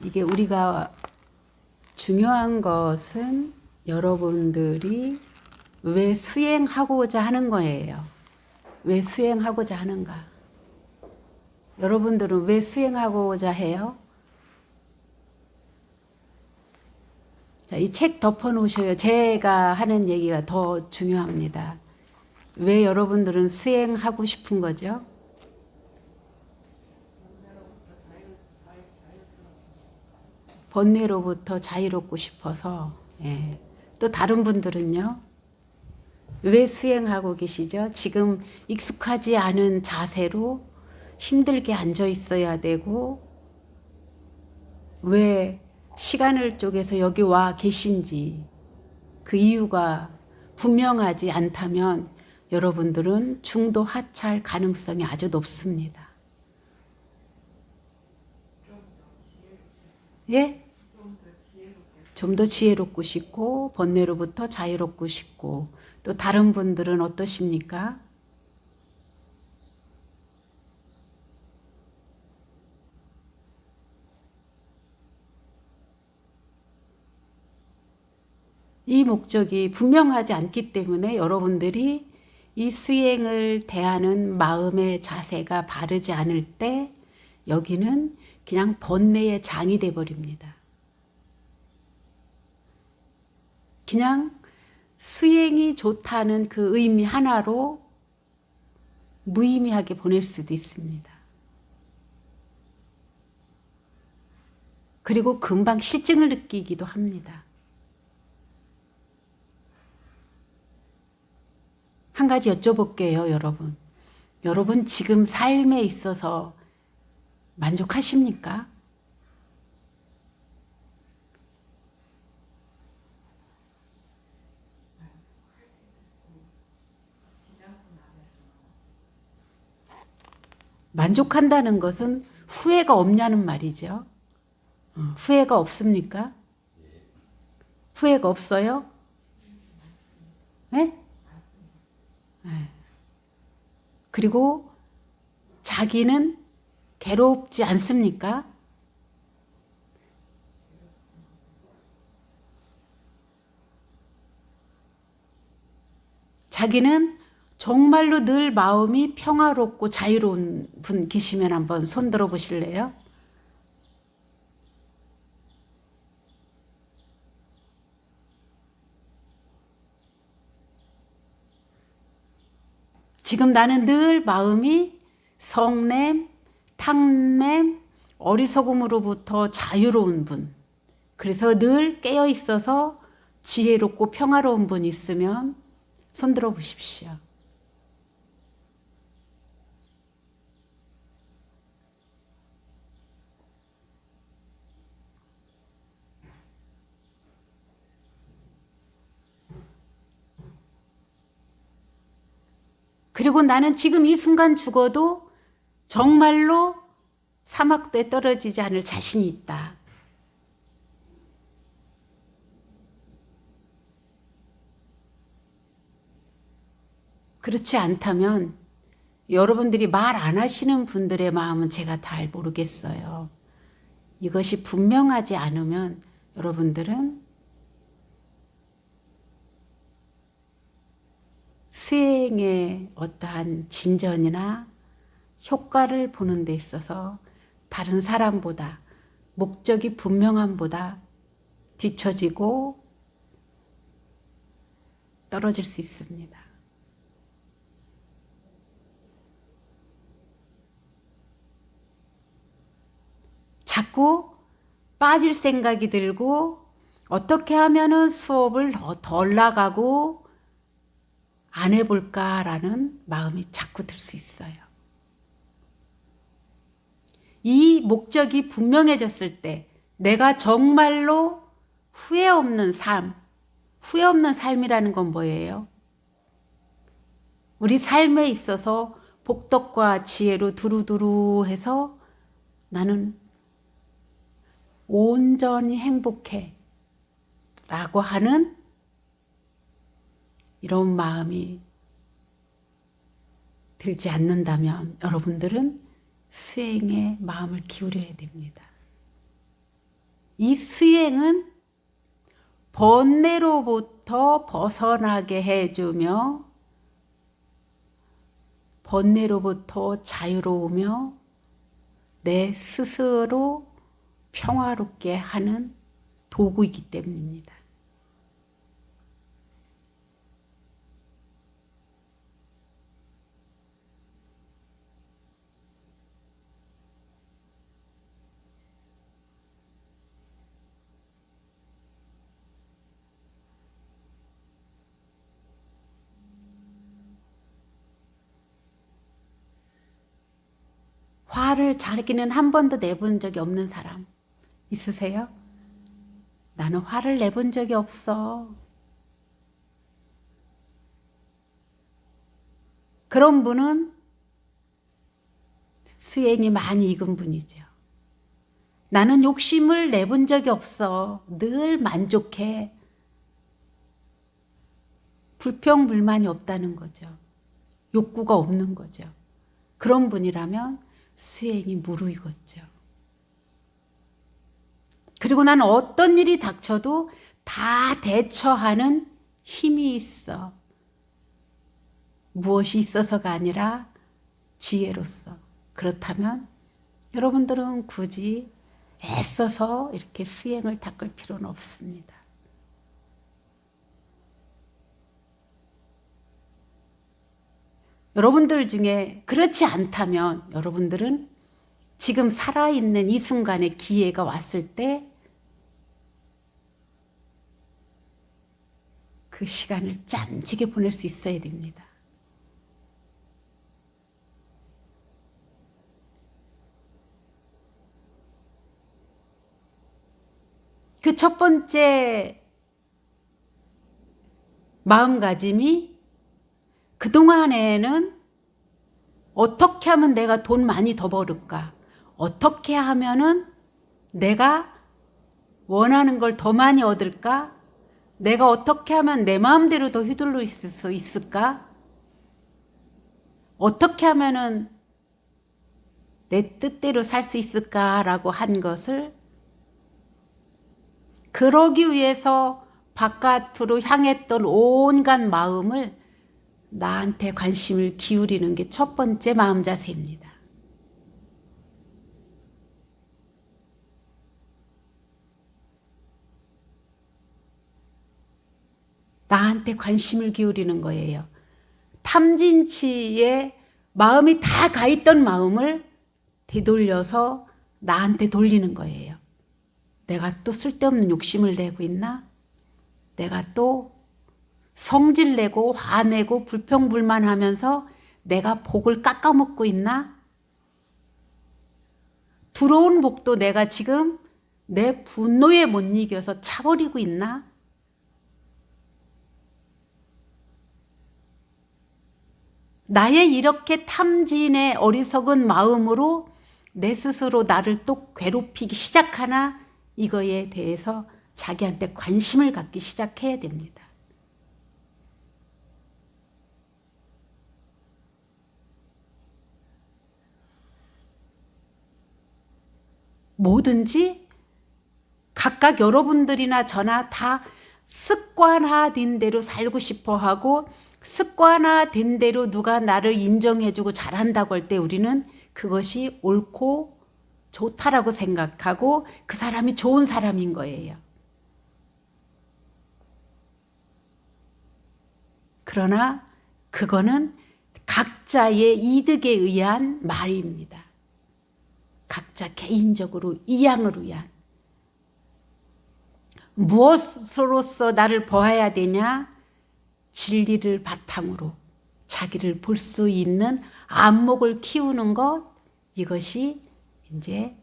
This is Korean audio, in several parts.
이게 우리가 중요한 것은 여러분들이 왜 수행하고자 하는 거예요. 왜 수행하고자 하는가? 여러분들은 왜 수행하고자 해요? 자, 이 책 덮어놓으셔요. 제가 하는 얘기가 더 중요합니다. 왜 여러분들은 수행하고 싶은 거죠? 번뇌로부터 자유롭고 싶어서. 예. 또 다른 분들은요? 왜 수행하고 계시죠? 지금 익숙하지 않은 자세로 힘들게 앉아 있어야 되고, 왜 시간을 쪼개서 여기 와 계신지 그 이유가 분명하지 않다면 여러분들은 중도 하차할 가능성이 아주 높습니다. 예? 좀 더 지혜롭고 싶고 번뇌로부터 자유롭고 싶고, 또 다른 분들은 어떠십니까? 이 목적이 분명하지 않기 때문에 여러분들이 이 수행을 대하는 마음의 자세가 바르지 않을 때 여기는 그냥 번뇌의 장이 돼버립니다. 그냥 수행이 좋다는 그 의미 하나로 무의미하게 보낼 수도 있습니다. 그리고 금방 실증을 느끼기도 합니다. 한 가지 여쭤볼게요, 여러분. 여러분 지금 삶에 있어서 만족하십니까? 만족한다는 것은 후회가 없냐는 말이죠. 후회가 없습니까? 후회가 없어요? 네? 네. 그리고 자기는 괴롭지 않습니까? 자기는 정말로 늘 마음이 평화롭고 자유로운 분 계시면 한번 손 들어 보실래요? 지금 나는 늘 마음이 성냄, 탕냄, 어리석음으로부터 자유로운 분. 그래서 늘 깨어 있어서 지혜롭고 평화로운 분 있으면 손 들어 보십시오. 그리고 나는 지금 이 순간 죽어도 정말로 사막도에 떨어지지 않을 자신이 있다. 그렇지 않다면 여러분들이 말 안 하시는 분들의 마음은 제가 잘 모르겠어요. 이것이 분명하지 않으면 여러분들은 수행의 어떠한 진전이나 효과를 보는 데 있어서 다른 사람보다, 목적이 분명함보다 뒤처지고 떨어질 수 있습니다. 자꾸 빠질 생각이 들고 어떻게 하면은 수업을 덜 나가고 안 해볼까라는 마음이 자꾸 들 수 있어요. 이 목적이 분명해졌을 때 내가 정말로 후회 없는 삶, 후회 없는 삶이라는 건 뭐예요? 우리 삶에 있어서 복덕과 지혜로 두루두루 해서 나는 온전히 행복해 라고 하는 이런 마음이 들지 않는다면 여러분들은 수행에 마음을 기울여야 됩니다. 이 수행은 번뇌로부터 벗어나게 해주며 번뇌로부터 자유로우며 내 스스로 평화롭게 하는 도구이기 때문입니다. 화를 자기는 한 번도 내본 적이 없는 사람 있으세요? 나는 화를 내본 적이 없어. 그런 분은 수행이 많이 익은 분이죠. 나는 욕심을 내본 적이 없어. 늘 만족해. 불평불만이 없다는 거죠. 욕구가 없는 거죠. 그런 분이라면 수행이 무르익었죠. 그리고 나는 어떤 일이 닥쳐도 다 대처하는 힘이 있어. 무엇이 있어서가 아니라 지혜로서. 그렇다면 여러분들은 굳이 애써서 이렇게 수행을 닦을 필요는 없습니다. 여러분들 중에 그렇지 않다면 여러분들은 지금 살아있는 이 순간에 기회가 왔을 때 그 시간을 짬지게 보낼 수 있어야 됩니다. 그 첫 번째 마음가짐이 그동안에는 어떻게 하면 내가 돈 많이 더 벌을까? 어떻게 하면은 내가 원하는 걸 더 많이 얻을까? 내가 어떻게 하면 내 마음대로 더 휘둘러 있을 수 있을까? 어떻게 하면은 내 뜻대로 살 수 있을까라고 한 것을 그러기 위해서 바깥으로 향했던 온갖 마음을 나한테 관심을 기울이는 게 첫 번째 마음 자세입니다. 나한테 관심을 기울이는 거예요. 탐진치에 마음이 다 가 있던 마음을 되돌려서 나한테 돌리는 거예요. 내가 또 쓸데없는 욕심을 내고 있나? 내가 또 성질내고 화내고 불평불만하면서 내가 복을 깎아먹고 있나? 들어온 복도 내가 지금 내 분노에 못 이겨서 차버리고 있나? 나의 이렇게 탐진의 어리석은 마음으로 내 스스로 나를 또 괴롭히기 시작하나? 이거에 대해서 자기한테 관심을 갖기 시작해야 됩니다. 뭐든지 각각 여러분들이나 저나 다 습관화된 대로 살고 싶어 하고 습관화된 대로 누가 나를 인정해주고 잘한다고 할 때 우리는 그것이 옳고 좋다라고 생각하고 그 사람이 좋은 사람인 거예요. 그러나 그거는 각자의 이득에 의한 말입니다. 각자 개인적으로 이양을 위한. 무엇으로서 나를 보아야 되냐? 진리를 바탕으로 자기를 볼 수 있는 안목을 키우는 것, 이것이 이제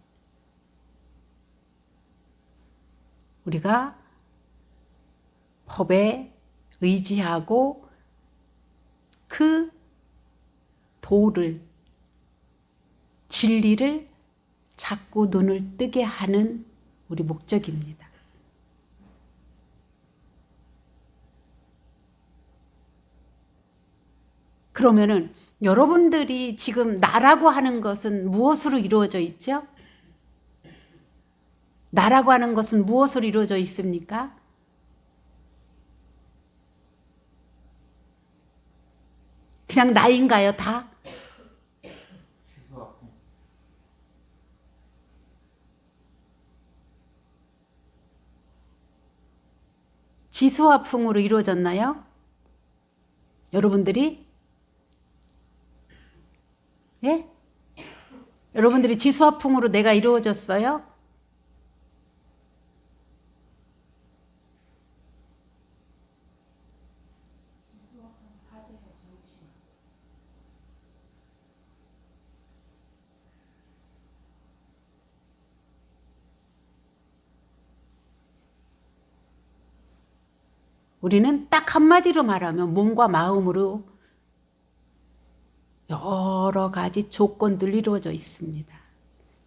우리가 법에 의지하고 그 도를, 진리를 자꾸 눈을 뜨게 하는 우리 목적입니다. 그러면은 여러분들이 지금 나라고 하는 것은 무엇으로 이루어져 있죠? 나라고 하는 것은 무엇으로 이루어져 있습니까? 그냥 나인가요, 다? 지수화풍으로 이루어졌나요? 여러분들이? 예? 여러분들이 지수화풍으로 내가 이루어졌어요? 우리는 딱 한마디로 말하면 몸과 마음으로 여러 가지 조건들이 이루어져 있습니다.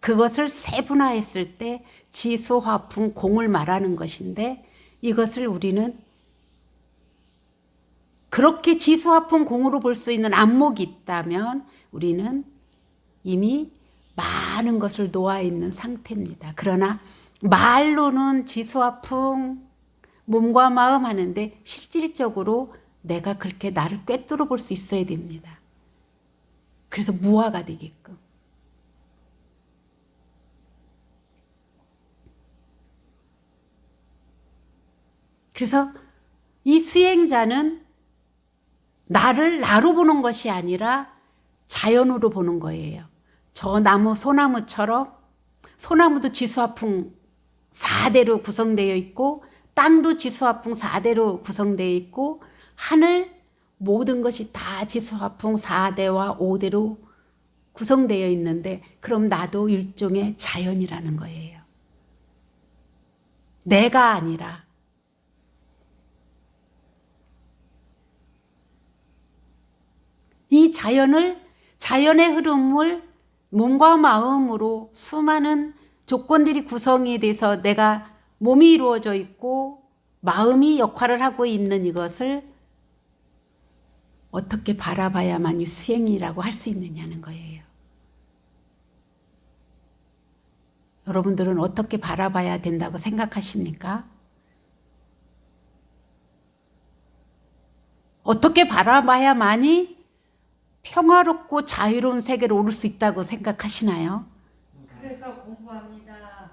그것을 세분화했을 때 지수, 화풍, 공을 말하는 것인데 이것을 우리는 그렇게 지수, 화풍, 공으로 볼 수 있는 안목이 있다면 우리는 이미 많은 것을 놓아 있는 상태입니다. 그러나 말로는 지수, 화풍, 몸과 마음 하는데 실질적으로 내가 그렇게 나를 꿰뚫어 볼 수 있어야 됩니다. 그래서 무화가 되게끔. 그래서 이 수행자는 나를 나로 보는 것이 아니라 자연으로 보는 거예요. 저 나무, 소나무처럼 소나무도 지수화풍 4대로 구성되어 있고 땅도 지수화풍 4대로 구성되어 있고 하늘 모든 것이 다 지수화풍 4대와 5대로 구성되어 있는데 그럼 나도 일종의 자연이라는 거예요. 내가 아니라. 이 자연의 흐름을 몸과 마음으로 수많은 조건들이 구성이 돼서 내가 몸이 이루어져 있고 마음이 역할을 하고 있는 이것을 어떻게 바라봐야만 이 수행이라고 할 수 있느냐는 거예요. 여러분들은 어떻게 바라봐야 된다고 생각하십니까? 어떻게 바라봐야만이 평화롭고 자유로운 세계로 오를 수 있다고 생각하시나요? 그래서 공부합니다.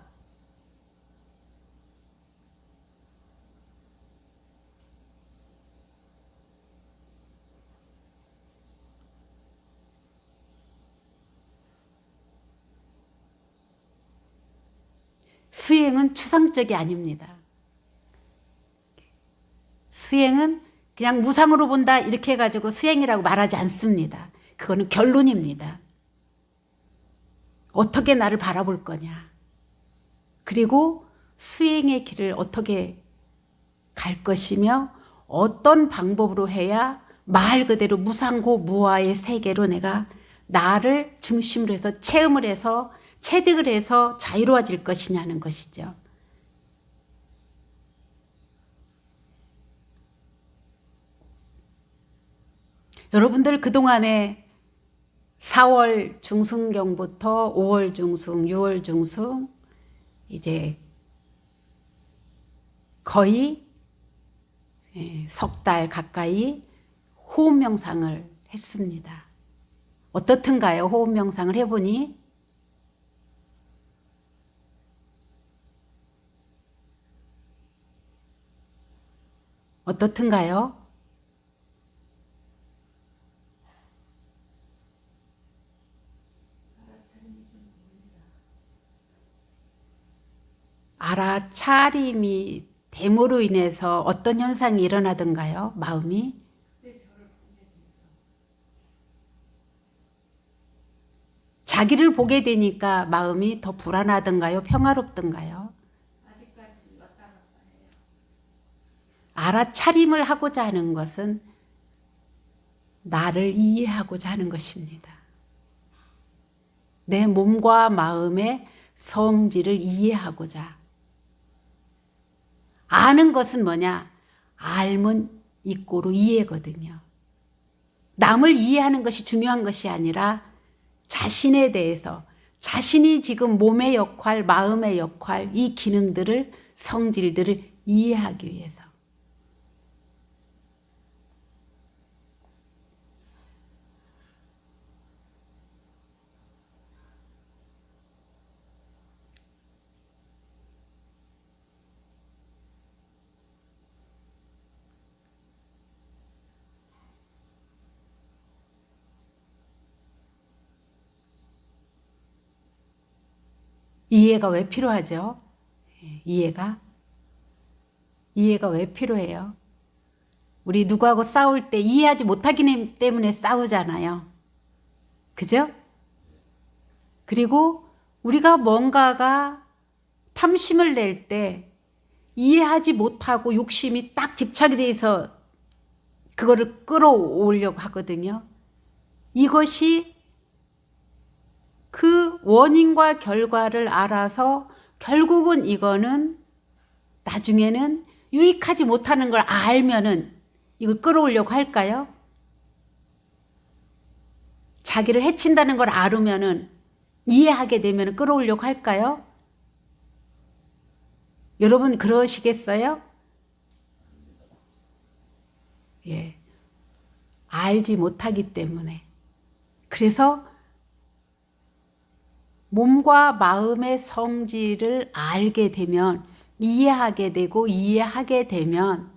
수행은 추상적이 아닙니다. 수행은 그냥 무상으로 본다 이렇게 해가지고 수행이라고 말하지 않습니다. 그거는 결론입니다. 어떻게 나를 바라볼 거냐. 그리고 수행의 길을 어떻게 갈 것이며 어떤 방법으로 해야 말 그대로 무상고 무아의 세계로 내가 나를 중심으로 해서 체험을 해서 체득을 해서 자유로워질 것이냐는 것이죠. 여러분들 그동안에 4월 중순경부터 5월 중순, 6월 중순 이제 거의 석 달 가까이 호흡 명상을 했습니다. 어떻든가요? 호흡 명상을 해보니 어떻든가요? 알아차림이 됨으로 인해서 어떤 현상이 일어나던가요? 마음이? 자기를 보게 되니까 마음이 더 불안하던가요? 평화롭던가요? 아직까지 왔다 갔다 해요. 알아차림을 하고자 하는 것은 나를 이해하고자 하는 것입니다. 내 몸과 마음의 성질을 이해하고자. 아는 것은 뭐냐? 알면 이꼬로 이해거든요. 남을 이해하는 것이 중요한 것이 아니라 자신에 대해서, 자신이 지금 몸의 역할, 마음의 역할, 이 기능들을, 성질들을 이해하기 위해서. 이해가 왜 필요하죠? 이해가 왜 필요해요? 우리 누구하고 싸울 때 이해하지 못하기 때문에 싸우잖아요. 그죠? 그리고 우리가 뭔가가 탐심을 낼 때 이해하지 못하고 욕심이 딱 집착이 돼서 그거를 끌어오려고 하거든요. 이것이 그 원인과 결과를 알아서 결국은 이거는 나중에는 유익하지 못하는 걸 알면은 이걸 끌어오려고 할까요? 자기를 해친다는 걸 알으면은 이해하게 되면 끌어오려고 할까요? 여러분 그러시겠어요? 예. 알지 못하기 때문에. 그래서 몸과 마음의 성질을 알게 되면, 이해하게 되고 이해하게 되면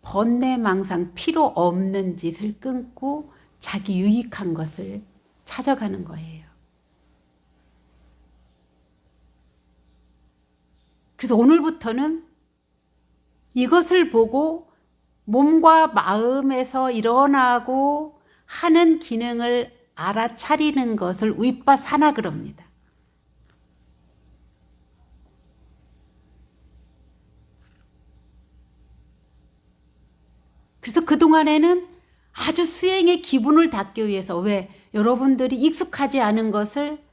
번뇌망상 필요 없는 짓을 끊고 자기 유익한 것을 찾아가는 거예요. 그래서 오늘부터는 이것을 보고 몸과 마음에서 일어나고 하는 기능을 알아차리는 것을 윗바사나 그럽니다. 그래서 그동안에는 아주 수행의 기분을 닦기 위해서, 왜? 여러분들이 익숙하지 않은 것을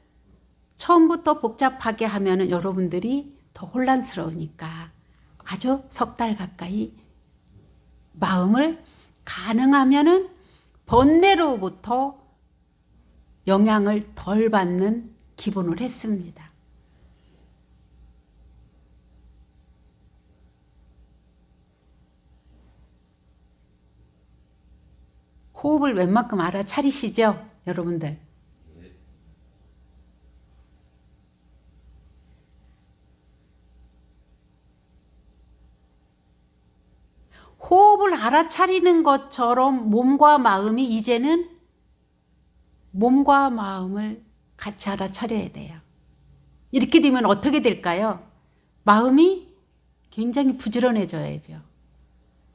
처음부터 복잡하게 하면은 여러분들이 더 혼란스러우니까 아주 석 달 가까이 마음을 가능하면은 번뇌로부터 영향을 덜 받는 기본을 했습니다. 호흡을 웬만큼 알아차리시죠, 여러분들? 호흡을 알아차리는 것처럼 몸과 마음이 이제는 몸과 마음을 같이 알아차려야 돼요. 이렇게 되면 어떻게 될까요? 마음이 굉장히 부지런해져야죠.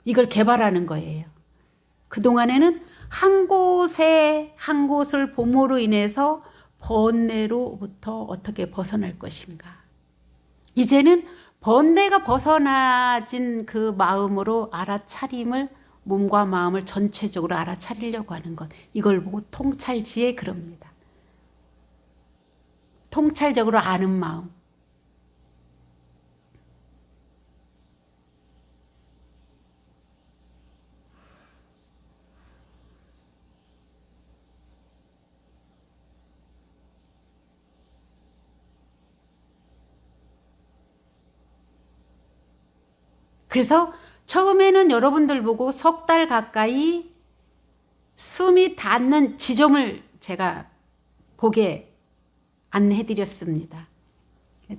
이걸 개발하는 거예요. 그동안에는 한 곳을 봄으로 인해서 번뇌로부터 어떻게 벗어날 것인가. 이제는 번뇌가 벗어나진 그 마음으로 알아차림을, 몸과 마음을 전체적으로 알아차리려고 하는 것. 이걸 보고 통찰지혜 그럽니다. 통찰적으로 아는 마음. 그래서 처음에는 여러분들 보고 석 달 가까이 숨이 닿는 지점을 제가 보게 안내해드렸습니다.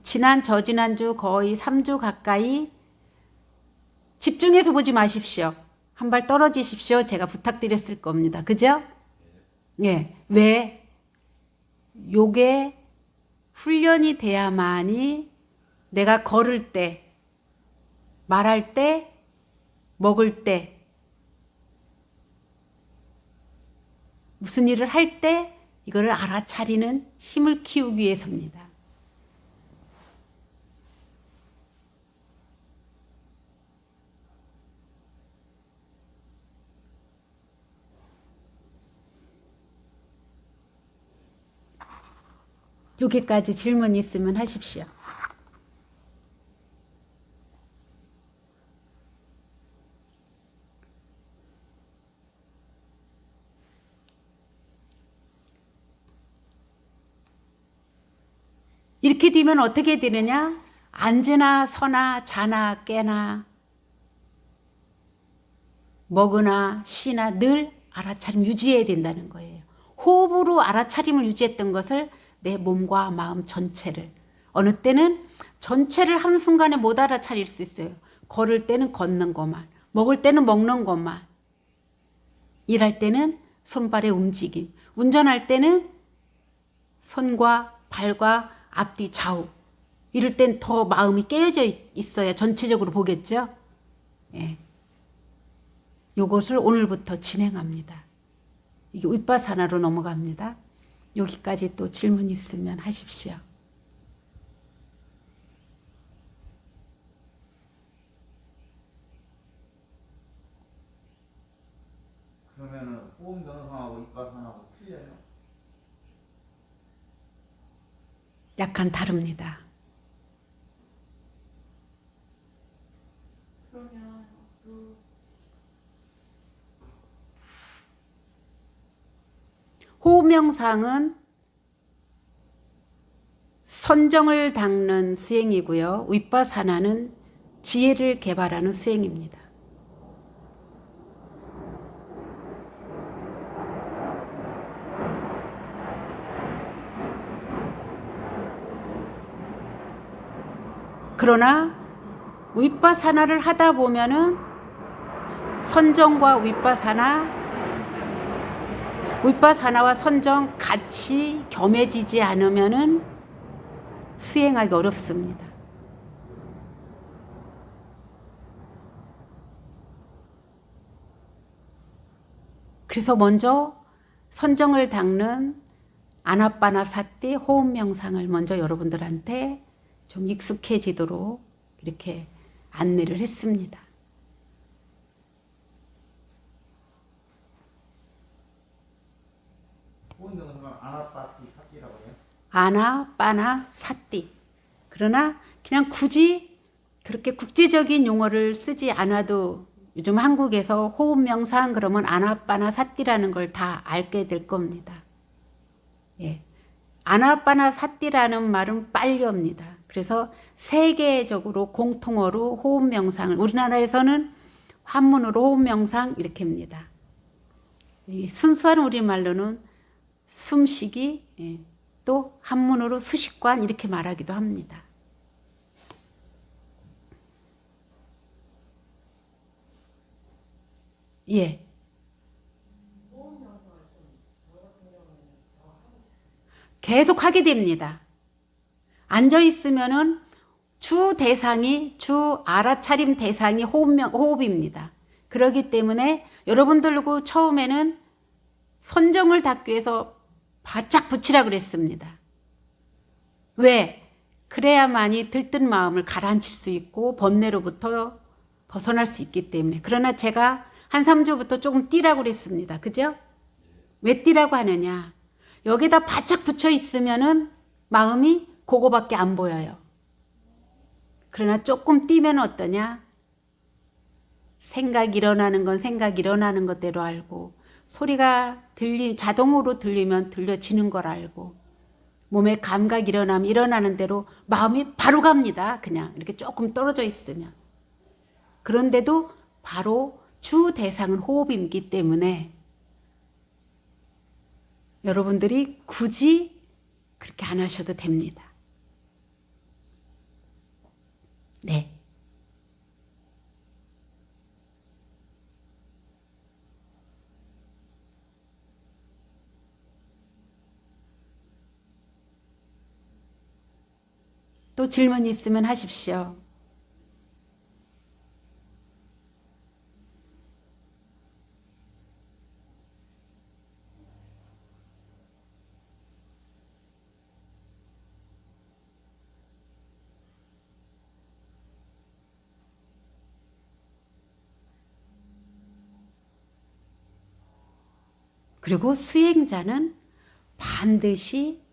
저지난주 거의 3주 가까이 집중해서 보지 마십시오. 한 발 떨어지십시오. 제가 부탁드렸을 겁니다. 그죠? 예. 왜? 요게 훈련이 돼야만이 내가 걸을 때, 말할 때, 먹을 때, 무슨 일을 할 때 이거를 알아차리는 힘을 키우기 위해서입니다. 여기까지 질문 있으면 하십시오. 이렇게 되면 어떻게 되느냐? 앉으나 서나 자나 깨나 먹으나 쉬나 늘 알아차림 유지해야 된다는 거예요. 호흡으로 알아차림을 유지했던 것을 내 몸과 마음 전체를, 어느 때는 전체를 한순간에 못 알아차릴 수 있어요. 걸을 때는 걷는 것만, 먹을 때는 먹는 것만, 일할 때는 손발의 움직임, 운전할 때는 손과 발과 앞뒤 좌우, 이럴 땐 더 마음이 깨어져 있어야 전체적으로 보겠죠. 예. 요것을 오늘부터 진행합니다. 이게 윗바사나로 넘어갑니다. 여기까지 또 질문 있으면 하십시오. 그러면은 호흡 명상하고 윗바사나하고 틀려요? 약간 다릅니다. 그러면 호흡 명상은 선정을 닦는 수행이고요. 윗바사나는 지혜를 개발하는 수행입니다. 그러나 윗바사나를 하다 보면은 선정과 윗바사나와 선정 같이 겸해지지 않으면은 수행하기 어렵습니다. 그래서 먼저 선정을 닦는 아나빠나사티 호흡 명상을 먼저 여러분들한테 좀 익숙해지도록 이렇게 안내를 했습니다. 호흡 명상은 아나빠티 사티라고 해요? 아나빠나사티. 그러나 그냥 굳이 그렇게 국제적인 용어를 쓰지 않아도 요즘 한국에서 호흡 명상 그러면 아나빠나사티라는 걸 다 알게 될 겁니다. 예. 아나빠나사티라는 말은 빨려입니다. 그래서 세계적으로 공통어로 호흡 명상을, 우리나라에서는 한문으로 호흡 명상 이렇게 합니다. 순수한 우리말로는 숨쉬기, 예. 또 한문으로 수식관 이렇게 말하기도 합니다. 예. 계속 하게 됩니다. 앉아 있으면은 주 알아차림 대상이 호흡입니다. 그렇기 때문에 여러분들고 처음에는 선정을 닦기 위해서 바짝 붙이라 그랬습니다. 왜? 그래야만이 들뜬 마음을 가라앉힐 수 있고 번뇌로부터 벗어날 수 있기 때문에. 그러나 제가 한 3주부터 조금 뛰라고 그랬습니다. 그죠? 왜 뛰라고 하느냐? 여기다 바짝 붙여 있으면은 마음이 그거밖에 안 보여요. 그러나 조금 뛰면 어떠냐? 생각 일어나는 건 생각 일어나는 것대로 알고, 소리가 자동으로 들리면 들려지는 걸 알고, 몸에 감각 일어나면 일어나는 대로 마음이 바로 갑니다. 그냥 이렇게 조금 떨어져 있으면. 그런데도 바로 주 대상은 호흡이기 때문에 여러분들이 굳이 그렇게 안 하셔도 됩니다. 네. 또 질문 있으면 하십시오. 그리고 수행자는 반드시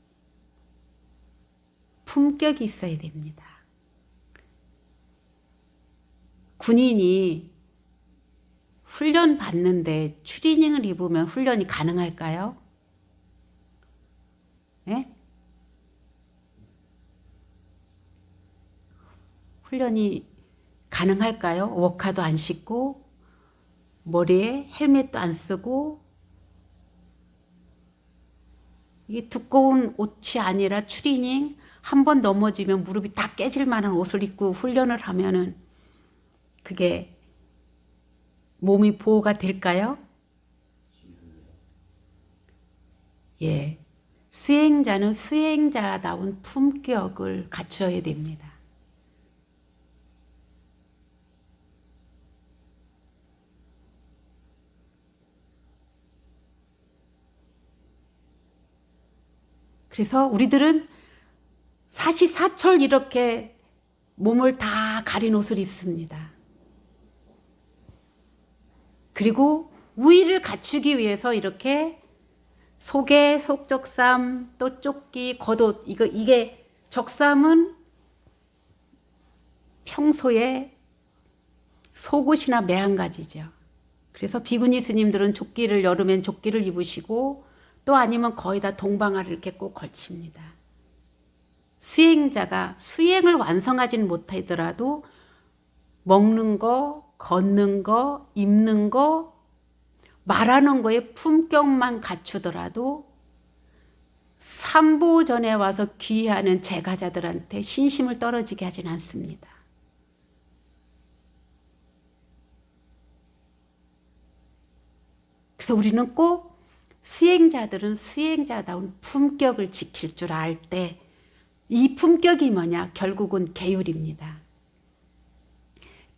품격이 있어야 됩니다. 군인이 훈련 받는데 추리닝을 입으면 훈련이 가능할까요? 네? 훈련이 가능할까요? 워카도 안 신고 머리에 헬멧도 안 쓰고 이게 두꺼운 옷이 아니라 추리닝 한 번 넘어지면 무릎이 다 깨질 만한 옷을 입고 훈련을 하면은 그게 몸이 보호가 될까요? 예. 수행자는 수행자다운 품격을 갖춰야 됩니다. 그래서 우리들은 사시사철 이렇게 몸을 다 가린 옷을 입습니다. 그리고 우위를 갖추기 위해서 이렇게 속에 속적삼, 또 조끼, 겉옷, 이게 적삼은 평소에 속옷이나 매한가지죠. 그래서 비구니 스님들은 조끼를 여름엔 조끼를 입으시고 또 아니면 거의 다 동방화를 이렇게 꼭 걸칩니다. 수행자가 수행을 완성하지는 못하더라도 먹는 거, 걷는 거, 입는 거, 말하는 거에 품격만 갖추더라도 삼보전에 와서 귀의하는 제가자들한테 신심을 떨어지게 하진 않습니다. 그래서 우리는 꼭 수행자들은 수행자다운 품격을 지킬 줄 알 때 이 품격이 뭐냐? 결국은 계율입니다.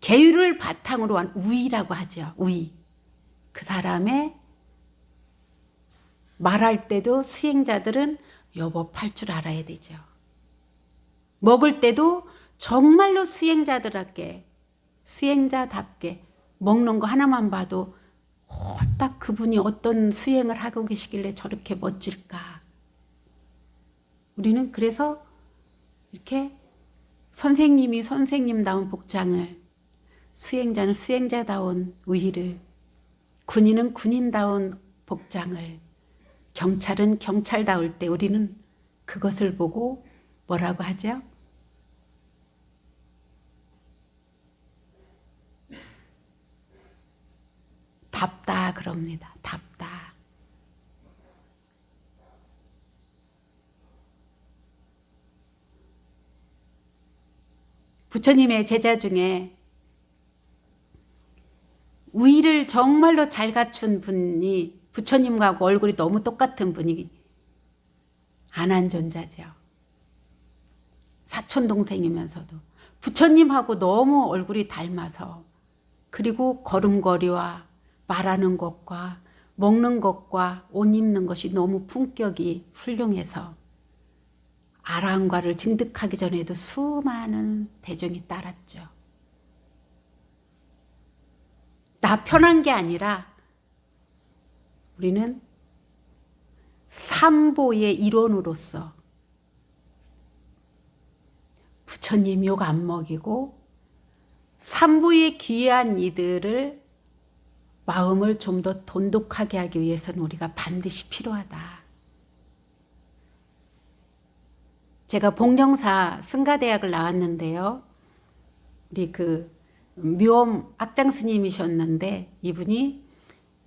계율을 바탕으로 한 우위라고 하죠. 우위. 그 사람의 말할 때도 수행자들은 여법할 줄 알아야 되죠. 먹을 때도 정말로 수행자답게 먹는 거 하나만 봐도 딱 그분이 어떤 수행을 하고 계시길래 저렇게 멋질까. 우리는 그래서 이렇게 선생님이 선생님다운 복장을, 수행자는 수행자다운 우위를, 군인은 군인다운 복장을, 경찰은 경찰다울 때 우리는 그것을 보고 뭐라고 하죠? 답다 그럽니다. 답다. 부처님의 제자 중에 우위를 정말로 잘 갖춘 분이 부처님과 얼굴이 너무 똑같은 분이 안한존자죠. 사촌동생이면서도 부처님하고 너무 얼굴이 닮아서, 그리고 걸음걸이와 말하는 것과 먹는 것과 옷 입는 것이 너무 품격이 훌륭해서 아랑과를 증득하기 전에도 수많은 대중이 따랐죠. 나 편한 게 아니라 우리는 삼보의 일원으로서 부처님 욕 안 먹이고 삼보의 귀한 이들을 마음을 좀 더 돈독하게 하기 위해서는 우리가 반드시 필요하다. 제가 복령사 승가대학을 나왔는데요. 우리 묘엄 악장 스님이셨는데 이분이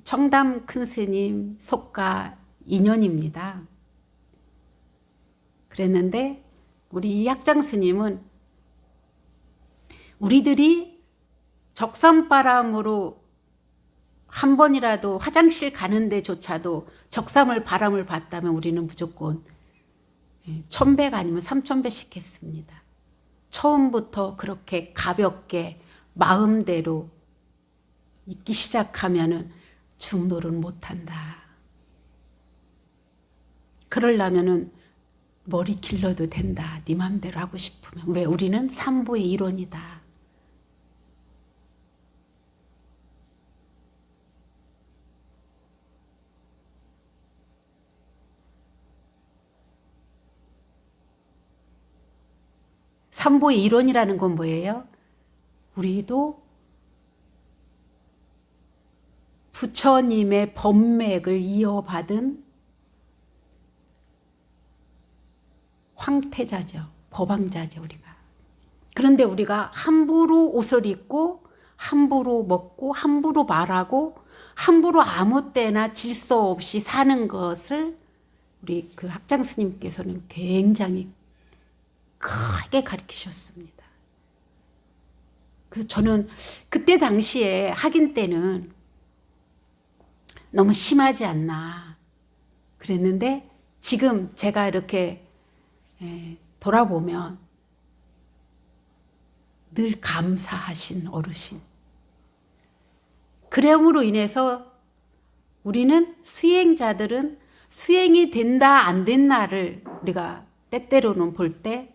청담 큰 스님 속가 인연입니다. 그랬는데 우리 이 악장 스님은 우리들이 적삼바람으로 한 번이라도 화장실 가는 데조차도 적삼을 바람을 봤다면 우리는 무조건 1000배가 아니면 3000배씩 했습니다. 처음부터 그렇게 가볍게 마음대로 있기 시작하면은 중노를 못한다. 그러려면은 머리 길러도 된다. 네 맘대로 하고 싶으면. 왜? 우리는 삼보의 일원이다. 삼보의 일원이라는 건 뭐예요? 우리도 부처님의 법맥을 이어받은 황태자죠. 법왕자죠, 우리가. 그런데 우리가 함부로 옷을 입고 함부로 먹고 함부로 말하고 함부로 아무 때나 질서 없이 사는 것을 우리 그 학장 스님께서는 굉장히 크게 가르치셨습니다. 그래서 저는 그때 당시에 학인 때는 너무 심하지 않나 그랬는데 지금 제가 이렇게 돌아보면 늘 감사하신 어르신. 그럼으로 인해서 우리는 수행자들은 수행이 된다 안 된다를 우리가 때때로는 볼 때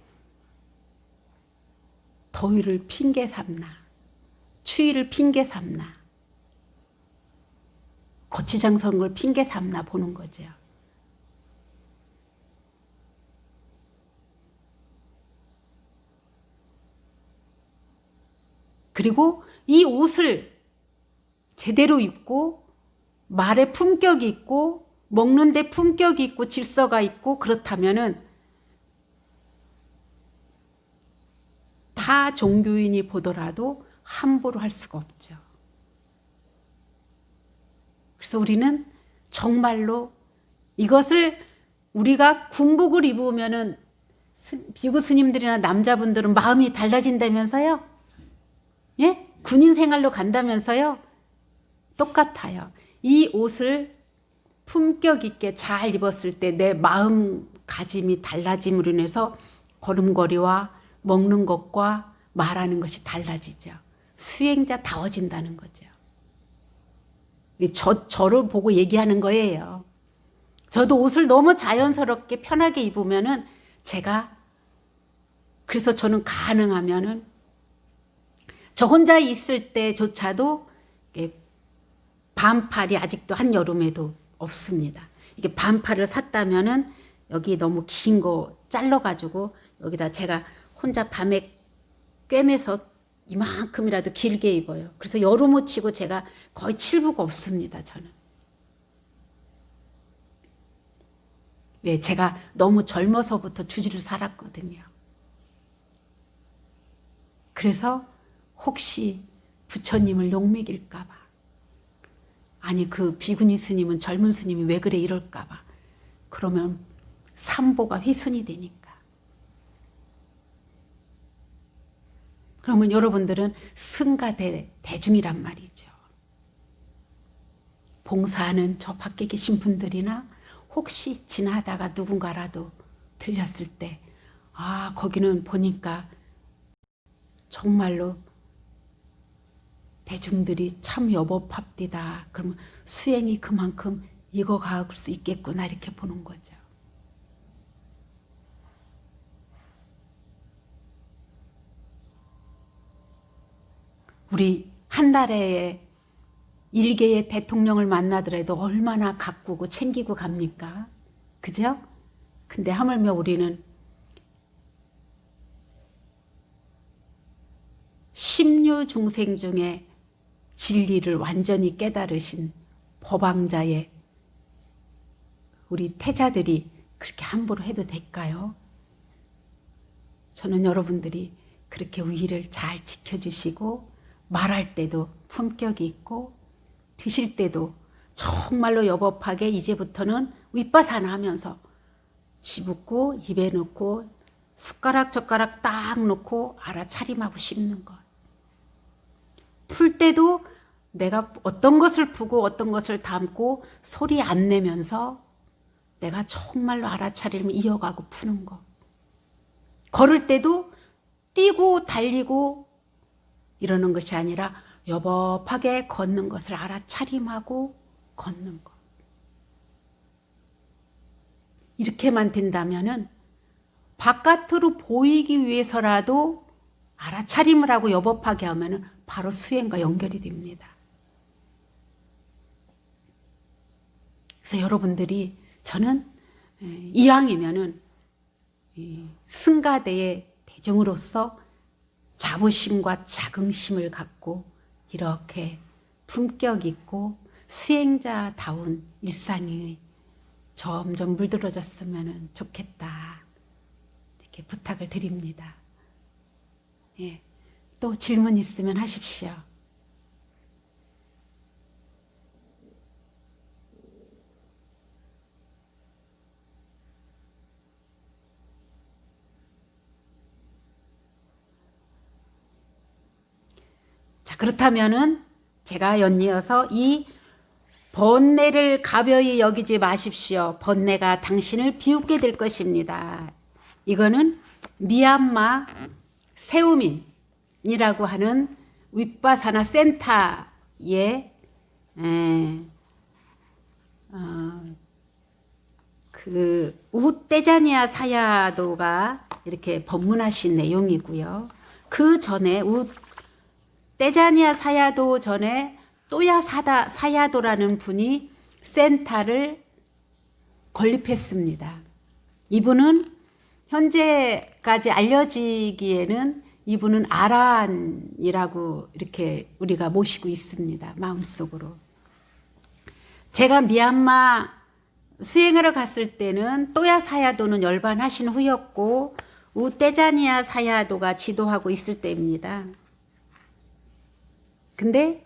더위를 핑계 삼나 추위를 핑계 삼나 거치장선 걸 핑계 삼나 보는 거죠. 그리고 이 옷을 제대로 입고 말에 품격이 있고 먹는데 품격이 있고 질서가 있고 그렇다면은 타 종교인이 보더라도 함부로 할 수가 없죠. 그래서 우리는 정말로 이것을 우리가 군복을 입으면은 비구 스님들이나 남자분들은 마음이 달라진다면서요? 예? 군인 생활로 간다면서요? 똑같아요. 이 옷을 품격 있게 잘 입었을 때 내 마음가짐이 달라짐으로 인해서 걸음걸이와 먹는 것과 말하는 것이 달라지죠. 수행자다워진다는 거죠. 저를 보고 얘기하는 거예요. 저도 옷을 너무 자연스럽게 편하게 입으면은 제가 그래서 저는 가능하면은 저 혼자 있을 때조차도 반팔이 아직도 한여름에도 없습니다. 이게 반팔을 샀다면은 여기 너무 긴 거 잘라가지고 여기다 제가 혼자 밤에 꿰매서 이만큼이라도 길게 입어요. 그래서 여름옷 치고 제가 거의 칠부가 없습니다. 저는. 왜? 제가 너무 젊어서부터 주지를 살았거든요. 그래서 혹시 부처님을 욕먹일까 봐. 아니 그 비구니 스님은 젊은 스님이 왜 그래 이럴까 봐. 그러면 삼보가 훼손이 되니까. 그러면 여러분들은 승가 대중이란 말이죠. 봉사하는 저 밖에 계신 분들이나 혹시 지나다가 누군가라도 들렸을 때 아 거기는 보니까 정말로 대중들이 참 여법합디다. 그러면 수행이 그만큼 익어갈 수 있겠구나 이렇게 보는 거죠. 우리 한 달에 1개의 대통령을 만나더라도 얼마나 가꾸고 챙기고 갑니까? 그죠? 근데 하물며 우리는 10류 중생 중에 진리를 완전히 깨달으신 법왕자의 우리 태자들이 그렇게 함부로 해도 될까요? 저는 여러분들이 그렇게 우위를 잘 지켜주시고 말할 때도 품격이 있고 드실 때도 정말로 여법하게 이제부터는 윗바사나 하면서 집붓고 입에 넣고 숟가락 젓가락 딱 놓고 알아차림하고 씹는 것. 풀 때도 내가 어떤 것을 푸고 어떤 것을 담고 소리 안 내면서 내가 정말로 알아차림을 이어가고 푸는 것. 걸을 때도 뛰고 달리고 이러는 것이 아니라 여법하게 걷는 것을 알아차림하고 걷는 것. 이렇게만 된다면은 바깥으로 보이기 위해서라도 알아차림을 하고 여법하게 하면은 바로 수행과 연결이 됩니다. 그래서 여러분들이 저는 이왕이면은 승가대의 대중으로서 자부심과 자긍심을 갖고 이렇게 품격 있고 수행자다운 일상이 점점 물들어졌으면 좋겠다. 이렇게 부탁을 드립니다. 예. 또 질문 있으면 하십시오. 자, 그렇다면은 제가 연이어서 이 번뇌를 가벼이 여기지 마십시오. 번뇌가 당신을 비웃게 될 것입니다. 이거는 미얀마 세우민이라고 하는 윗바사나 센터의 그 우떼자니아 사야도가 이렇게 법문하신 내용이고요. 그 전에 우떼자니아 사야도 전에 또야사다 사야도라는 분이 센터를 건립했습니다. 이분은 현재까지 알려지기에는 이분은 아란이라고 이렇게 우리가 모시고 있습니다. 마음속으로. 제가 미얀마 수행하러 갔을 때는 또야 사야도는 열반하신 후였고 우떼자니아 사야도가 지도하고 있을 때입니다. 근데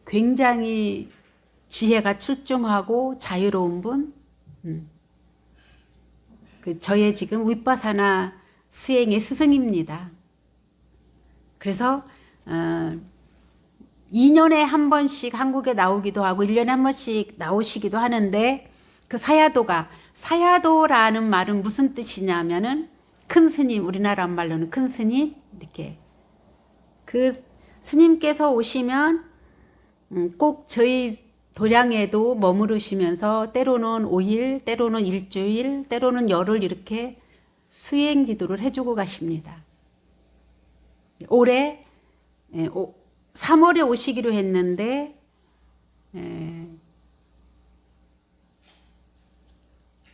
굉장히 지혜가 출중하고 자유로운 분, 저의 지금 윗바사나 수행의 스승입니다. 그래서 2년에 한 번씩 한국에 나오기도 하고 1년에 한 번씩 나오시기도 하는데 그 사야도라는 말은 무슨 뜻이냐면은 큰 스님, 우리나라 말로는 큰 스님, 이렇게 그 스님께서 오시면 꼭 저희 도량에도 머무르시면서 때로는 5일, 때로는 일주일, 때로는 열흘 이렇게 수행 지도를 해주고 가십니다. 올해 3월에 오시기로 했는데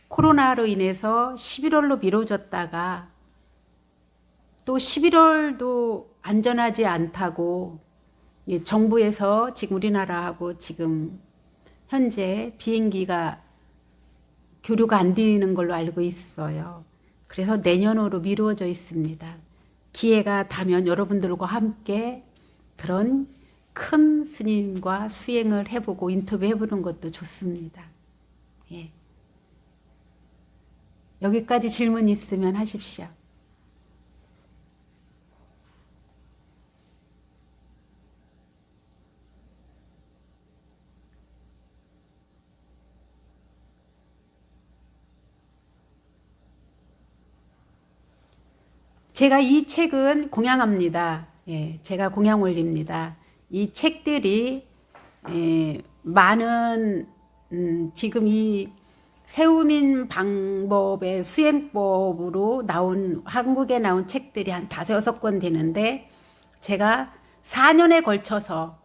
코로나로 인해서 11월로 미뤄졌다가 또 11월도 안전하지 않다고 정부에서 지금 우리나라하고 지금 현재 비행기가 교류가 안 되는 걸로 알고 있어요. 그래서 내년으로 미루어져 있습니다. 기회가 되면 여러분들과 함께 그런 큰 스님과 수행을 해보고 인터뷰해보는 것도 좋습니다. 예. 여기까지 질문 있으면 하십시오. 제가 이 책은 공양합니다. 예, 제가 공양 올립니다. 이 책들이 많은 지금 이 세우민 방법의 수행법으로 나온 한국에 나온 책들이 한 5-6권 되는데 제가 4년에 걸쳐서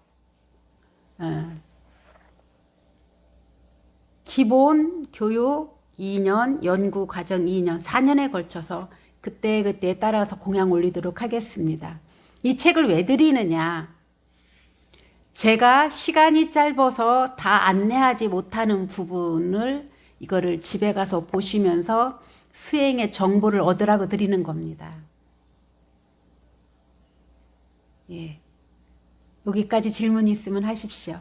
기본 교육 2년, 연구 과정 2년, 4년에 걸쳐서 그때그때에 따라서 공양 올리도록 하겠습니다. 이 책을 왜 드리느냐? 제가 시간이 짧아서 다 안내하지 못하는 부분을 이거를 집에 가서 보시면서 수행의 정보를 얻으라고 드리는 겁니다. 예. 여기까지 질문 있으면 하십시오.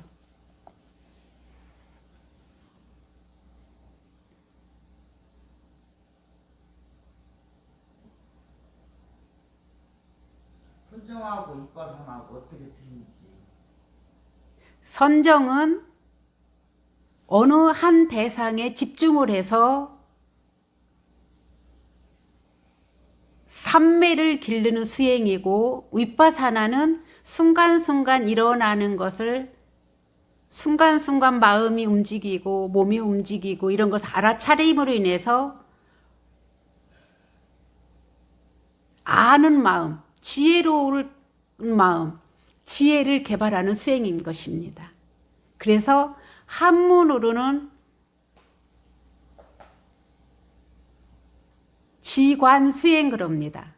선정하고 입과선하고 어떻게 틀린지. 선정은 어느 한 대상에 집중을 해서 삼매를 기르는 수행이고 윗바사나는 순간순간 일어나는 것을 순간순간 마음이 움직이고 몸이 움직이고 이런 것을 알아차림으로 인해서 아는 마음, 지혜로운 마음, 지혜를 개발하는 수행인 것입니다. 그래서 한문으로는 지관수행 그럽니다.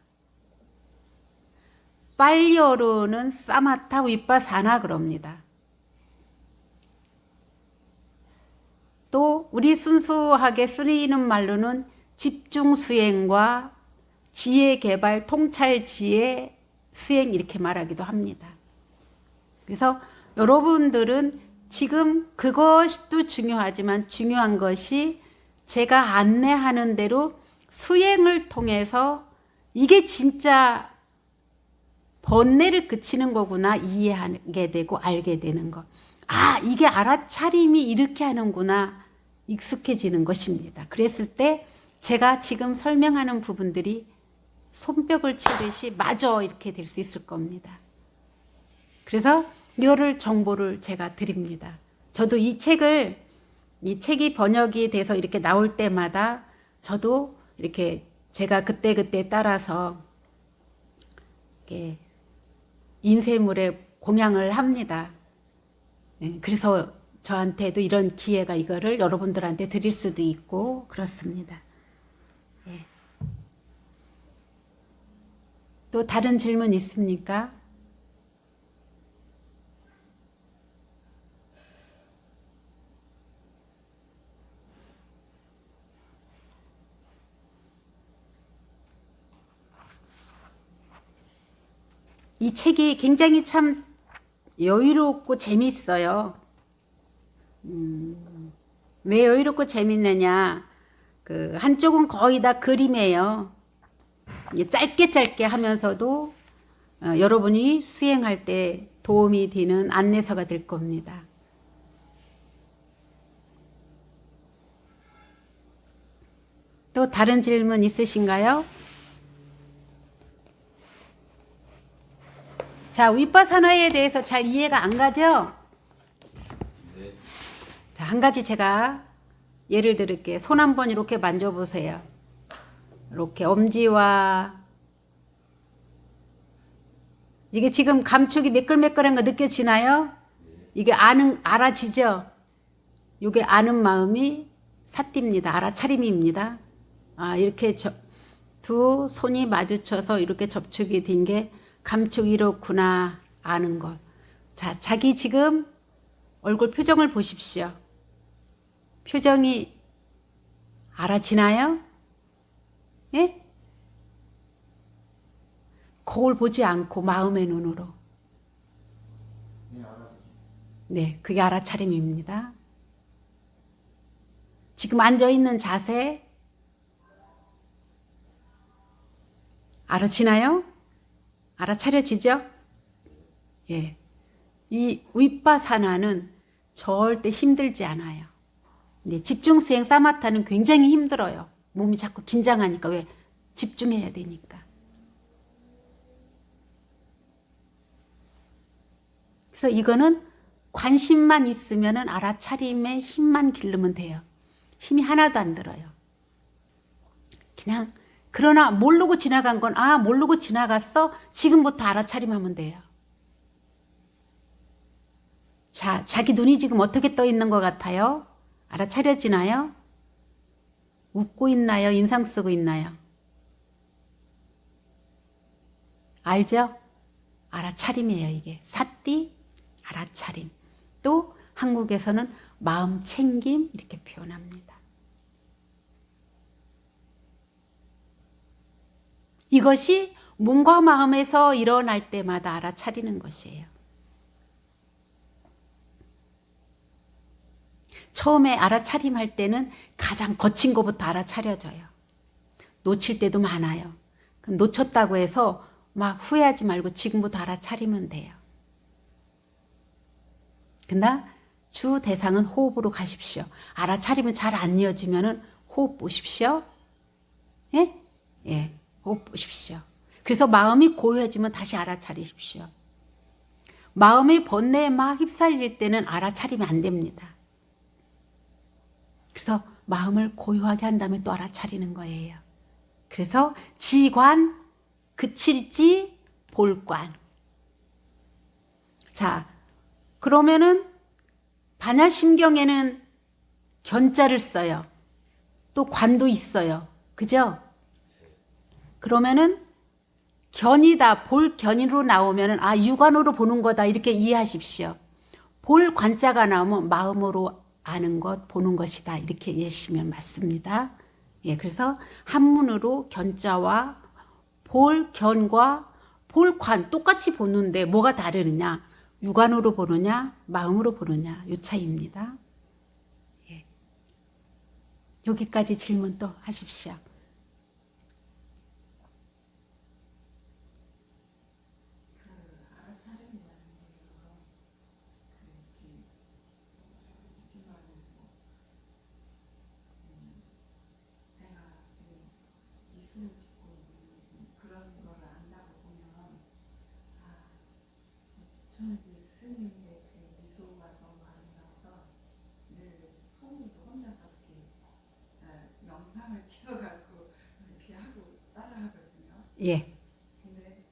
빨리어로는 사마타 윗바사나 그럽니다. 또 우리 순수하게 쓰이는 말로는 집중수행과 지혜 개발 통찰 지혜 수행 이렇게 말하기도 합니다. 그래서 여러분들은 지금 그것도 중요하지만 중요한 것이 제가 안내하는 대로 수행을 통해서 이게 진짜 번뇌를 그치는 거구나 이해하게 되고 알게 되는 것. 아, 이게 알아차림이 이렇게 하는구나 익숙해지는 것입니다. 그랬을 때 제가 지금 설명하는 부분들이 손뼉을 치듯이 마저 이렇게 될 수 있을 겁니다. 그래서 이거를 정보를 제가 드립니다. 저도 이 책이 번역이 돼서 이렇게 나올 때마다 저도 이렇게 제가 그때그때 따라서 이렇게 인쇄물에 공양을 합니다. 그래서 저한테도 이런 기회가 이거를 여러분들한테 드릴 수도 있고 그렇습니다. 또 다른 질문 있습니까? 이 책이 굉장히 참 여유롭고 재미있어요. 왜 여유롭고 재밌느냐? 그 한쪽은 거의 다 그림이에요. 짧게 하면서도 여러분이 수행할 때 도움이 되는 안내서가 될 겁니다. 또 다른 질문 있으신가요? 자, 윗바사나에 대해서 잘 이해가 안 가죠? 네. 자, 한 가지 제가 예를 들을게요. 손 한번 이렇게 만져보세요. 이렇게 엄지와 이게 지금 감촉이 매끌매끌한 거 느껴지나요? 이게 알아지죠? 이게 아는 마음이 사띠입니다. 알아차림입니다. 아, 이렇게 두 손이 마주쳐서 이렇게 접촉이 된 게 감촉이 이렇구나 아는 것. 자, 자기 지금 얼굴 표정을 보십시오. 표정이 알아지나요? 예? 거울 보지 않고 마음의 눈으로. 네, 그게 알아차림입니다. 지금 앉아있는 자세 알아지나요? 알아차려지죠? 예. 이 윗바사나는 절대 힘들지 않아요. 네, 집중수행 사마타는 굉장히 힘들어요. 몸이 자꾸 긴장하니까. 왜? 집중해야 되니까. 그래서 이거는 관심만 있으면 알아차림의 힘만 기르면 돼요. 힘이 하나도 안 들어요. 그냥 그러나 모르고 지나간 건 모르고 지나갔어? 지금부터 알아차림하면 돼요. 자, 자기 눈이 지금 어떻게 떠 있는 것 같아요? 알아차려지나요? 웃고 있나요? 인상 쓰고 있나요? 알죠? 알아차림이에요, 이게. 사띠, 알아차림. 또 한국에서는 마음 챙김 이렇게 표현합니다. 이것이 몸과 마음에서 일어날 때마다 알아차리는 것이에요. 처음에 알아차림할 때는 가장 거친 것부터 알아차려져요. 놓칠 때도 많아요. 놓쳤다고 해서 막 후회하지 말고 지금부터 알아차리면 돼요. 그러나 주 대상은 호흡으로 가십시오. 알아차림은 잘 안 이어지면 호흡 보십시오. 예? 예. 호흡 보십시오. 그래서 마음이 고요해지면 다시 알아차리십시오. 마음의 번뇌에 막 휩쓸릴 때는 알아차리면 안 됩니다. 그래서 마음을 고요하게 한 다음에 또 알아차리는 거예요. 그래서 지관, 그칠지, 볼관. 자, 그러면은 반야심경에는 견자를 써요. 또 관도 있어요. 그죠? 그러면은 견이다, 볼 견으로 나오면은 유관으로 보는 거다 이렇게 이해하십시오. 볼 관자가 나오면 마음으로 아는 것, 보는 것이다 이렇게 이해하시면 맞습니다. 예, 그래서 한문으로 견자와 볼견과 볼관 똑같이 보는데 뭐가 다르느냐? 육안으로 보느냐, 마음으로 보느냐, 요 차이입니다. 예. 여기까지 질문 또 하십시오. 저는 그 스님의 그 미소가 너무 아름다워서 늘 손으로 혼자서 이렇게 영상을 찍어갖고 이렇게 하고 따라하거든요. 예, 근데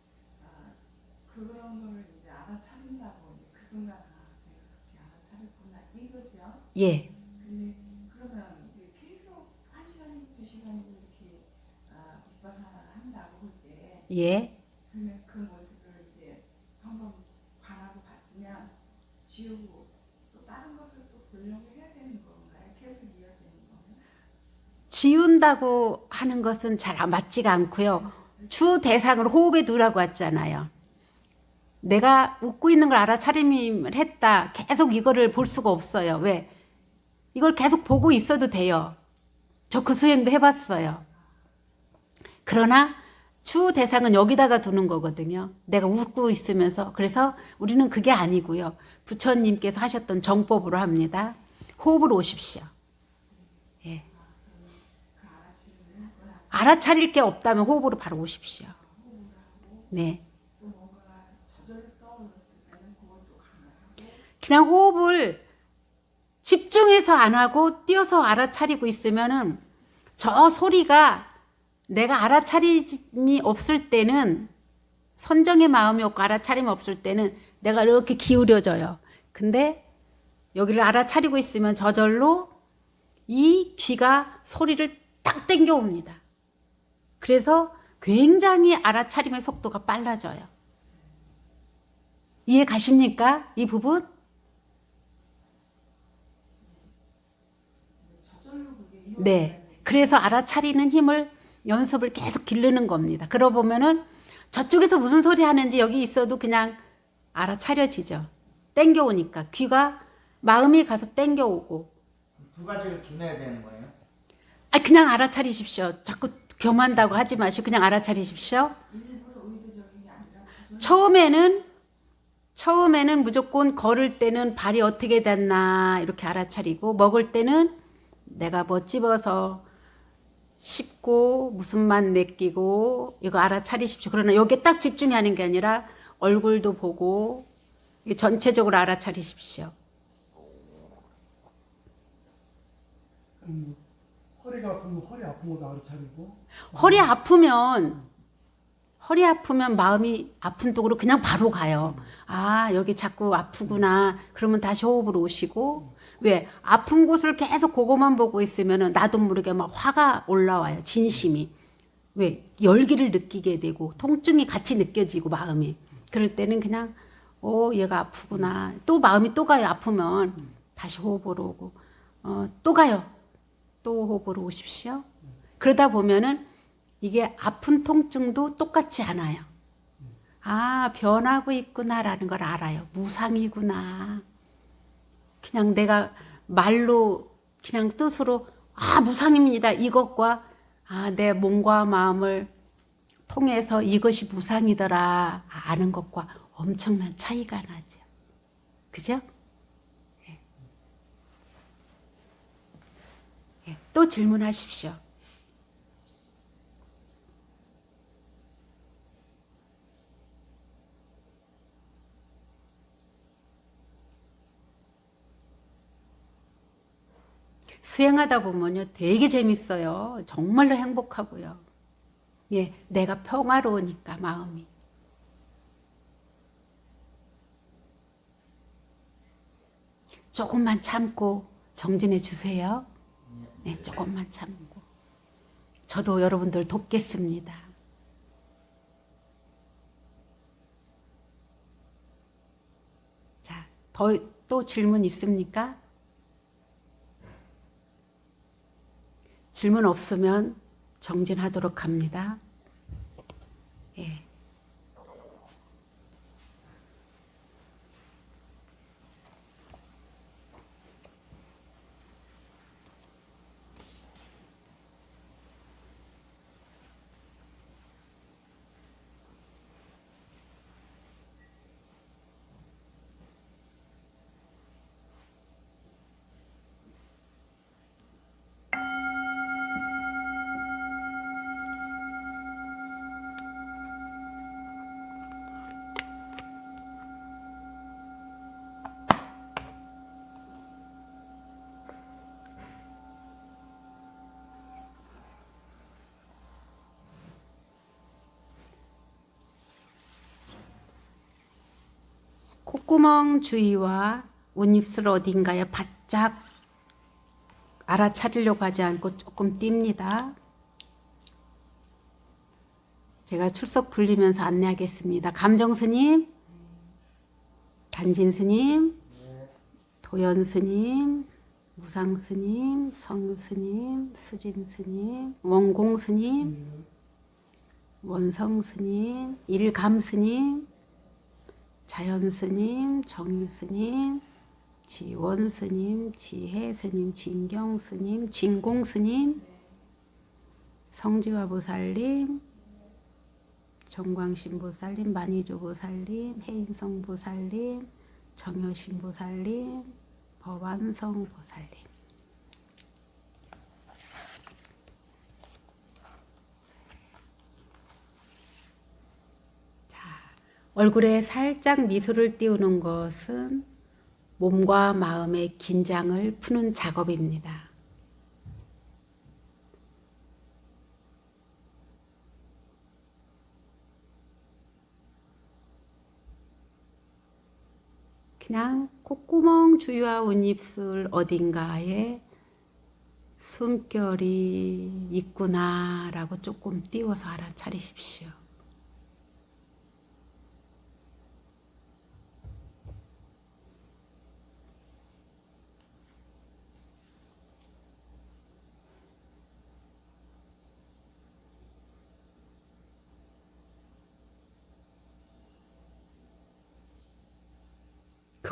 그런 거를 이제 알아차린다고 그 순간 내가 그렇게 알아차렸구나 이거죠. 예. 근데 그러면 이제 계속 1시간, 2시간 이렇게 윗바탕을 한다고 볼 때 예. 그러면 그 모습을 이제 한번 관하고 봤으면 지우고 또 다른 것을 또 보려고 해야 되는 건가요? 계속 이어지는 건가요? 지운다고 하는 것은 잘 맞지가 않고요. 주 대상을 호흡에 두라고 했잖아요. 내가 웃고 있는 걸 알아차림을 했다. 계속 이거를 볼 수가 없어요. 왜? 이걸 계속 보고 있어도 돼요. 저 그 수행도 해봤어요. 그러나 주 대상은 여기다가 두는 거거든요. 내가 웃고 있으면서. 그래서 우리는 그게 아니고요. 부처님께서 하셨던 정법으로 합니다. 호흡으로 오십시오. 예. 알아차릴 게 없다면 호흡으로 바로 오십시오. 네. 또 뭔가 저절로 떠올랐을 때는 그것도 가능하고 그냥 호흡을 집중해서 안 하고 띄어서 알아차리고 있으면은 저 소리가 내가 알아차림이 없을 때는 선정의 마음이 없고 알아차림이 없을 때는 내가 이렇게 기울여져요. 근데 여기를 알아차리고 있으면 저절로 이 귀가 소리를 딱 땡겨옵니다. 그래서 굉장히 알아차림의 속도가 빨라져요. 이해 가십니까? 이 부분? 네. 그래서 알아차리는 힘을 연습을 계속 기르는 겁니다. 그러고 보면은 저쪽에서 무슨 소리 하는지 여기 있어도 그냥 알아차려지죠. 땡겨오니까. 귀가 마음이 가서 땡겨오고. 두 가지를 기내야 되는 거예요? 그냥 알아차리십시오. 자꾸 겸한다고 하지 마시고 그냥 알아차리십시오. 처음에는 무조건 걸을 때는 발이 어떻게 됐나 이렇게 알아차리고, 먹을 때는 내가 뭐 집어서 씹고 무슨 맛 느끼고 이거 알아차리십시오. 그러나 여기에 딱 집중하는 게 아니라 얼굴도 보고 전체적으로 알아차리십시오. 허리가 아프면 허리 아픈 것도 알아차리고. 허리 아프면 마음이 아픈 쪽으로 그냥 바로 가요. 아, 여기 자꾸 아프구나. 그러면 다시 호흡으로 오시고. 왜? 아픈 곳을 계속 그거만 보고 있으면 나도 모르게 막 화가 올라와요. 진심이. 왜? 열기를 느끼게 되고 통증이 같이 느껴지고 마음이. 그럴 때는 그냥 얘가 아프구나. 또 마음이 또 가요. 아프면 다시 호흡으로 오고. 또 가요. 또 호흡으로 오십시오. 그러다 보면은 이게 아픈 통증도 똑같지 않아요. 아, 변하고 있구나라는 걸 알아요. 무상이구나. 그냥 내가 말로 그냥 뜻으로 무상입니다. 이것과 내 몸과 마음을 통해서 이것이 무상이더라 아는 것과 엄청난 차이가 나죠. 그죠? 예. 예. 또 질문하십시오. 수행하다 보면요, 되게 재밌어요. 정말로 행복하고요. 예, 내가 평화로우니까 마음이. 조금만 참고 정진해 주세요. 네, 조금만 참고. 저도 여러분들 돕겠습니다. 자, 또 질문 있습니까? 질문 없으면 정진하도록 합니다. 콧구멍 주위와 옷입술 어딘가에 바짝 알아차리려고 하지 않고 조금 띕니다. 제가 출석 불리면서 안내하겠습니다. 감정 스님, 단진 스님, 도연 스님, 무상 스님, 성유 스님, 수진 스님, 원공 스님, 원성 스님, 일감 스님, 자연 스님, 정유 스님, 지원 스님, 지혜 스님, 진경 스님, 진공 스님, 성지화 보살님, 정광신 보살님, 만이조 보살님, 해인성 보살님, 정여신 보살님, 법안성 보살님. 자, 얼굴에 살짝 미소를 띄우는 것은 몸과 마음의 긴장을 푸는 작업입니다. 그냥 콧구멍 주위와 옷입술 어딘가에 숨결이 있구나라고 조금 띄워서 알아차리십시오.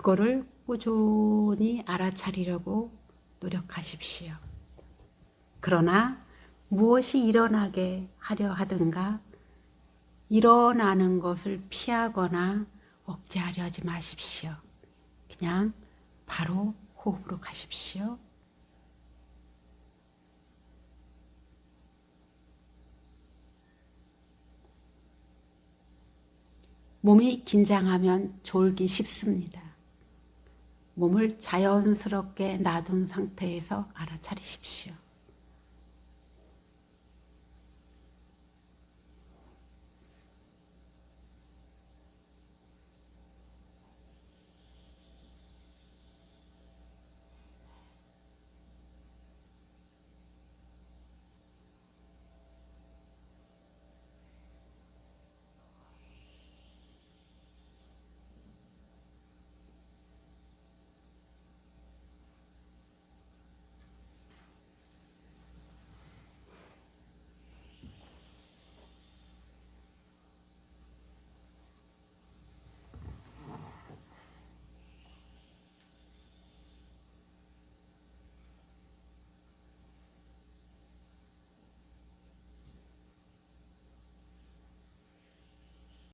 그거를 꾸준히 알아차리려고 노력하십시오. 그러나 무엇이 일어나게 하려 하든가 일어나는 것을 피하거나 억제하려 하지 마십시오. 그냥 바로 호흡으로 가십시오. 몸이 긴장하면 졸기 쉽습니다. 몸을 자연스럽게 놔둔 상태에서 알아차리십시오.